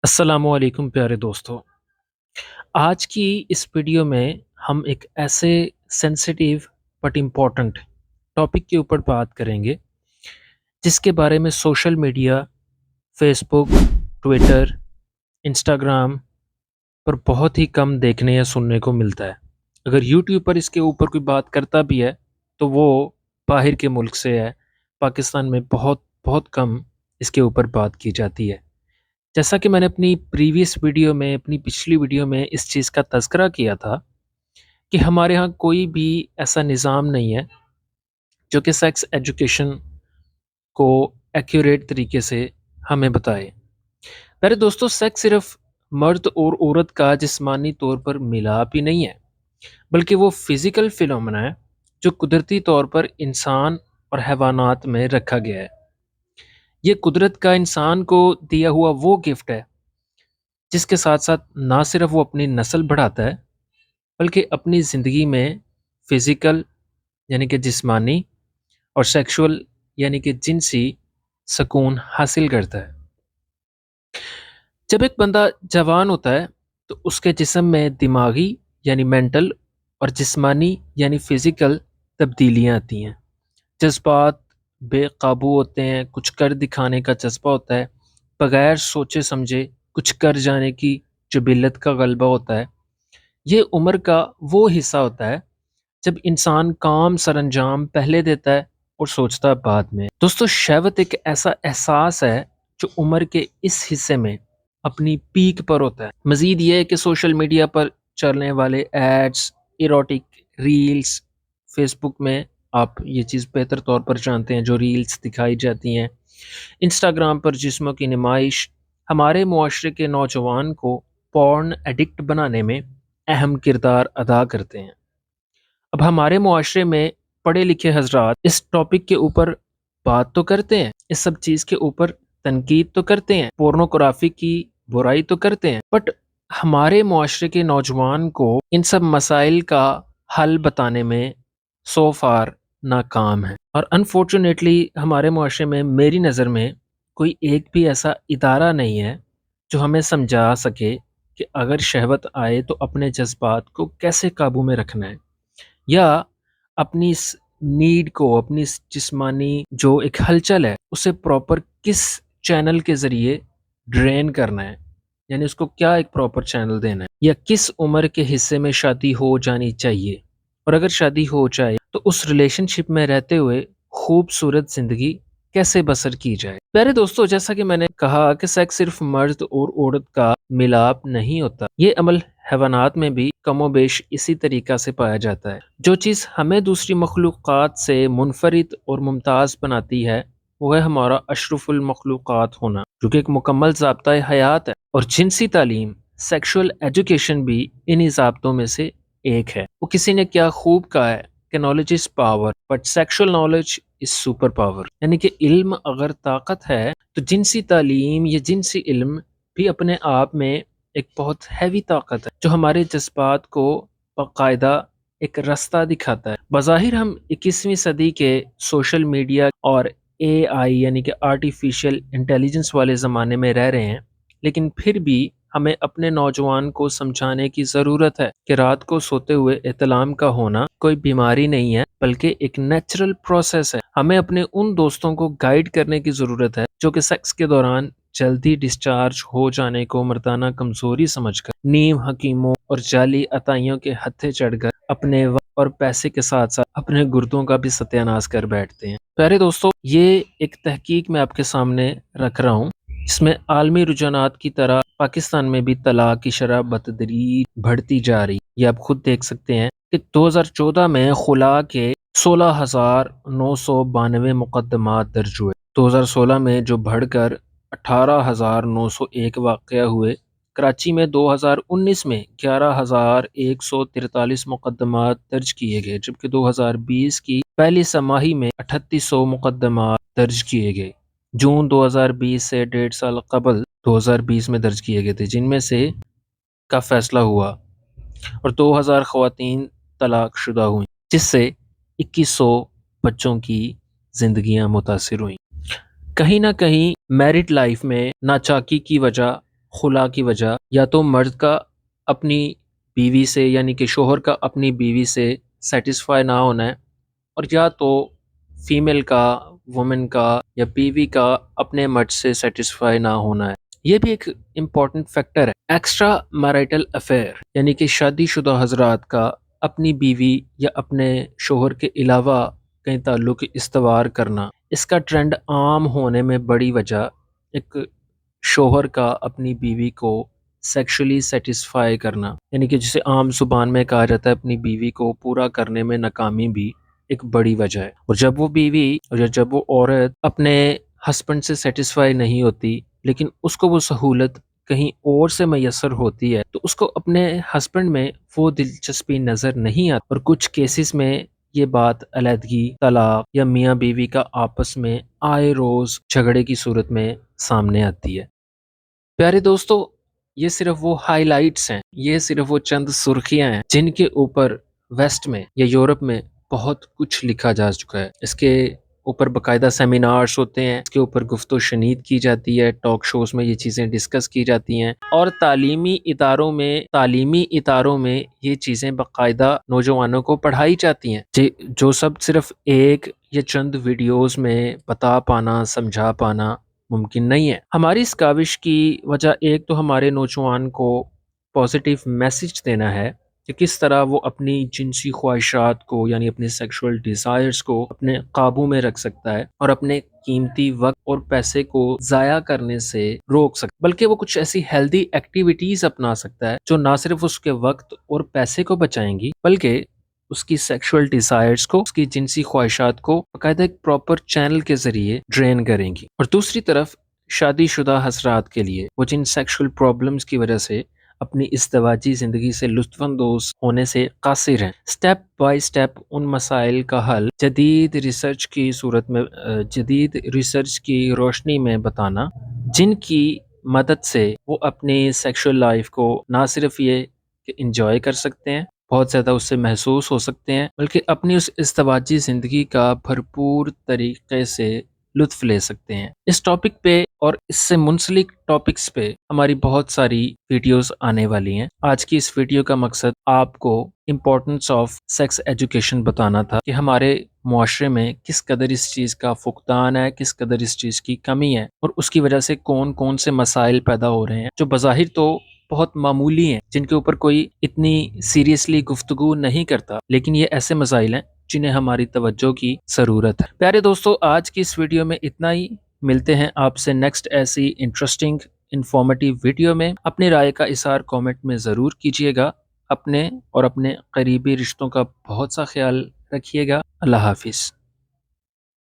السلام علیکم پیارے دوستو، آج کی اس ویڈیو میں ہم ایک ایسے سینسیٹیو بٹ امپورٹنٹ ٹاپک کے اوپر بات کریں گے جس کے بارے میں سوشل میڈیا، فیس بک، ٹویٹر، انسٹاگرام پر بہت ہی کم دیکھنے یا سننے کو ملتا ہے۔ اگر یوٹیوب پر اس کے اوپر کوئی بات کرتا بھی ہے تو وہ باہر کے ملک سے ہے، پاکستان میں بہت بہت کم اس کے اوپر بات کی جاتی ہے۔ جیسا کہ میں نے اپنی پچھلی ویڈیو میں اس چیز کا تذکرہ کیا تھا کہ ہمارے ہاں کوئی بھی ایسا نظام نہیں ہے جو کہ سیکس ایجوکیشن کو ایکوریٹ طریقے سے ہمیں بتائے۔ میرے دوستو، سیکس صرف مرد اور عورت کا جسمانی طور پر ملاپ ہی نہیں ہے، بلکہ وہ فزیکل فینومینا ہے جو قدرتی طور پر انسان اور حیوانات میں رکھا گیا ہے۔ یہ قدرت کا انسان کو دیا ہوا وہ گفٹ ہے جس کے ساتھ ساتھ نہ صرف وہ اپنی نسل بڑھاتا ہے بلکہ اپنی زندگی میں فزیکل یعنی کہ جسمانی اور سیکشول یعنی کہ جنسی سکون حاصل کرتا ہے۔ جب ایک بندہ جوان ہوتا ہے تو اس کے جسم میں دماغی یعنی مینٹل اور جسمانی یعنی فزیکل تبدیلیاں آتی ہیں۔ جذبات بے قابو ہوتے ہیں، کچھ کر دکھانے کا جذبہ ہوتا ہے، بغیر سوچے سمجھے کچھ کر جانے کی جبلت کا غلبہ ہوتا ہے۔ یہ عمر کا وہ حصہ ہوتا ہے جب انسان کام سر انجام پہلے دیتا ہے اور سوچتا بعد میں۔ دوستو، شہوت ایک ایسا احساس ہے جو عمر کے اس حصے میں اپنی پیک پر ہوتا ہے۔ مزید یہ ہے کہ سوشل میڈیا پر چلنے والے ایڈز، ایروٹک ریلز، فیس بک میں آپ یہ چیز بہتر طور پر جانتے ہیں جو ریلز دکھائی جاتی ہیں، انسٹاگرام پر جسموں کی نمائش ہمارے معاشرے کے نوجوان کو پورن ایڈکٹ بنانے میں اہم کردار ادا کرتے ہیں۔ اب ہمارے معاشرے میں پڑھے لکھے حضرات اس ٹاپک کے اوپر بات تو کرتے ہیں، اس سب چیز کے اوپر تنقید تو کرتے ہیں، پورنوگرافی کی برائی تو کرتے ہیں، بٹ ہمارے معاشرے کے نوجوان کو ان سب مسائل کا حل بتانے میں سو فار ناکام ہے۔ اور انفارچونیٹلی ہمارے معاشرے میں میری نظر میں کوئی ایک بھی ایسا ادارہ نہیں ہے جو ہمیں سمجھا سکے کہ اگر شہوت آئے تو اپنے جذبات کو کیسے قابو میں رکھنا ہے، یا اپنی اس نیڈ کو، اپنی اس جسمانی جو ایک ہلچل ہے اسے پراپر کس چینل کے ذریعے ڈرین کرنا ہے، یعنی اس کو کیا ایک پراپر چینل دینا ہے، یا کس عمر کے حصے میں شادی ہو جانی چاہیے، اور اگر شادی ہو جائے تو اس ریلیشن شپ میں رہتے ہوئے خوبصورت زندگی کیسے بسر کی جائے۔ پیارے دوستو، جیسا کہ میں نے کہا کہ سیکس صرف مرد اور عورت کا ملاپ نہیں ہوتا، یہ عمل حیوانات میں بھی کم و بیش اسی طریقہ سے پایا جاتا ہے۔ جو چیز ہمیں دوسری مخلوقات سے منفرد اور ممتاز بناتی ہے وہ ہے ہمارا اشرف المخلوقات ہونا، جو کہ ایک مکمل ضابطۂ حیات ہے، اور جنسی تعلیم، سیکشول ایجوکیشن بھی انہی ضابطوں میں سے ایک ہے۔ وہ کسی نے کیا خوب کہا ہے کہ knowledge is power but sexual knowledge is super power, یعنی کہ علم اگر طاقت ہے تو جنسی تعلیم یا جنسی علم بھی اپنے آپ میں ایک بہت ہیوی طاقت ہے جو ہمارے جذبات کو باقاعدہ ایک رستہ دکھاتا ہے۔ بظاہر ہم 21ویں صدی کے سوشل میڈیا اور اے آئی یعنی کہ آرٹیفیشل انٹیلیجنس والے زمانے میں رہ رہے ہیں، لیکن پھر بھی ہمیں اپنے نوجوان کو سمجھانے کی ضرورت ہے کہ رات کو سوتے ہوئے احتلام کا ہونا کوئی بیماری نہیں ہے بلکہ ایک نیچرل پروسیس ہے۔ ہمیں اپنے ان دوستوں کو گائیڈ کرنے کی ضرورت ہے جو کہ سیکس کے دوران جلدی ڈسچارج ہو جانے کو مردانہ کمزوری سمجھ کر نیم حکیموں اور جعلی عطائیوں کے ہتھے چڑھ کر اپنے وقت اور پیسے کے ساتھ ساتھ اپنے گردوں کا بھی ستیہ ناش کر بیٹھتے ہیں۔ پیارے دوستو، یہ ایک تحقیق میں آپ کے سامنے رکھ رہا ہوں، اس میں عالمی رجحانات کی طرح پاکستان میں بھی طلاق کی شرح بتدریج بڑھتی جا رہی۔ یہ آپ خود دیکھ سکتے ہیں کہ 2014 میں خلا کے 16,992 مقدمات درج ہوئے، 2016 میں جو بڑھ کر 18,901 واقعہ ہوئے۔ کراچی میں 2019 میں 11,143 مقدمات درج کیے گئے، جبکہ 2020 کی پہلی سہ ماہی میں 3800 مقدمات درج کیے گئے۔ جون 2020 سے 1.5 سال قبل 2020 میں درج کیے گئے تھے، جن میں سے کا فیصلہ ہوا، اور 2000 خواتین طلاق شدہ ہوئیں، جس سے 2100 بچوں کی زندگیاں متاثر ہوئیں۔ کہیں نہ کہیں میرٹ لائف میں ناچاکی کی وجہ خلا کی وجہ یا تو مرد کا اپنی بیوی سے یعنی کہ شوہر کا اپنی بیوی سے سیٹسفائی نہ ہونا ہے، اور یا تو فیمیل کا، وومن کا یا بیوی کا اپنے مرد سے سیٹسفائی نہ ہونا ہے۔ یہ بھی ایک امپورٹنٹ فیکٹر ہے۔ ایکسٹرا میرٹل افیئر یعنی کہ شادی شدہ حضرات کا اپنی بیوی یا اپنے شوہر کے علاوہ کہیں تعلق استوار کرنا، اس کا ٹرینڈ عام ہونے میں بڑی وجہ ایک شوہر کا اپنی بیوی کو سیکشلی سیٹسفائی کرنا، یعنی کہ جسے عام زبان میں کہا جاتا ہے اپنی بیوی کو پورا کرنے میں ناکامی بھی ایک بڑی وجہ ہے۔ اور جب وہ بیوی اور جب وہ عورت اپنے ہسبینڈ سے سیٹسفائی نہیں ہوتی لیکن اس کو وہ سہولت کہیں اور سے میسر ہوتی ہے، تو اس کو اپنے ہسبینڈ میں وہ دلچسپی نظر نہیں آتی، اور کچھ کیسز میں یہ بات علیحدگی، طلاق یا میاں بیوی کا آپس میں آئے روز جھگڑے کی صورت میں سامنے آتی ہے۔ پیارے دوستو، یہ صرف وہ ہائی لائٹس ہیں، یہ صرف وہ چند سرخیاں ہیں جن کے اوپر ویسٹ میں یا یورپ میں بہت کچھ لکھا جا چکا ہے۔ اس کے اوپر باقاعدہ سیمینارز ہوتے ہیں، اس کے اوپر گفت و شنید کی جاتی ہے، ٹاک شوز میں یہ چیزیں ڈسکس کی جاتی ہیں، اور تعلیمی اداروں میں یہ چیزیں باقاعدہ نوجوانوں کو پڑھائی جاتی ہیں، جو سب صرف ایک یا چند ویڈیوز میں بتا پانا، سمجھا پانا ممکن نہیں ہے۔ ہماری اس کاوش کی وجہ ایک تو ہمارے نوجوان کو پازیٹیو میسج دینا ہے کہ کس طرح وہ اپنی جنسی خواہشات کو یعنی اپنے سیکشول ڈیزائرز کو اپنے قابو میں رکھ سکتا ہے اور اپنے قیمتی وقت اور پیسے کو ضائع کرنے سے روک سکتا ہے، بلکہ وہ کچھ ایسی ہیلدی ایکٹیویٹیز اپنا سکتا ہے جو نہ صرف اس کے وقت اور پیسے کو بچائیں گی بلکہ اس کی سیکشول ڈیزائرز کو، اس کی جنسی خواہشات کو باقاعدہ ایک پراپر چینل کے ذریعے ڈرین کریں گی۔ اور دوسری طرف شادی شدہ حضرات کے لیے وہ جن سیکشول پرابلمز کی وجہ سے اپنی ازدواجی زندگی سے لطف اندوز ہونے سے قاصر ہیں، سٹیپ بائی سٹیپ ان مسائل کا حل جدید ریسرچ کی روشنی میں بتانا، جن کی مدد سے وہ اپنی سیکشول لائف کو نہ صرف یہ کہ انجوائے کر سکتے ہیں، بہت زیادہ اس سے محسوس ہو سکتے ہیں، بلکہ اپنی اس ازدواجی زندگی کا بھرپور طریقے سے لطف لے سکتے ہیں۔ اس ٹاپک پہ اور اس سے منسلک ٹاپکس پہ ہماری بہت ساری ویڈیوز آنے والی ہیں۔ آج کی اس ویڈیو کا مقصد آپ کو امپورٹنس آف سیکس ایجوکیشن بتانا تھا کہ ہمارے معاشرے میں کس قدر اس چیز کا فقدان ہے، کس قدر اس چیز کی کمی ہے، اور اس کی وجہ سے کون کون سے مسائل پیدا ہو رہے ہیں جو بظاہر تو بہت معمولی ہیں، جن کے اوپر کوئی اتنی سیریسلی گفتگو نہیں کرتا، لیکن یہ ایسے مسائل ہیں جنہیں ہماری توجہ کی ضرورت ہے۔ پیارے دوستو، آج کی اس ویڈیو میں اتنا ہی۔ ملتے ہیں آپ سے نیکسٹ ایسی انٹرسٹنگ انفارمیٹیو ویڈیو میں۔ اپنی رائے کا اظہار کامنٹ میں ضرور کیجیے گا۔ اپنے اور اپنے قریبی رشتوں کا بہت سا خیال رکھیے گا۔ اللہ حافظ۔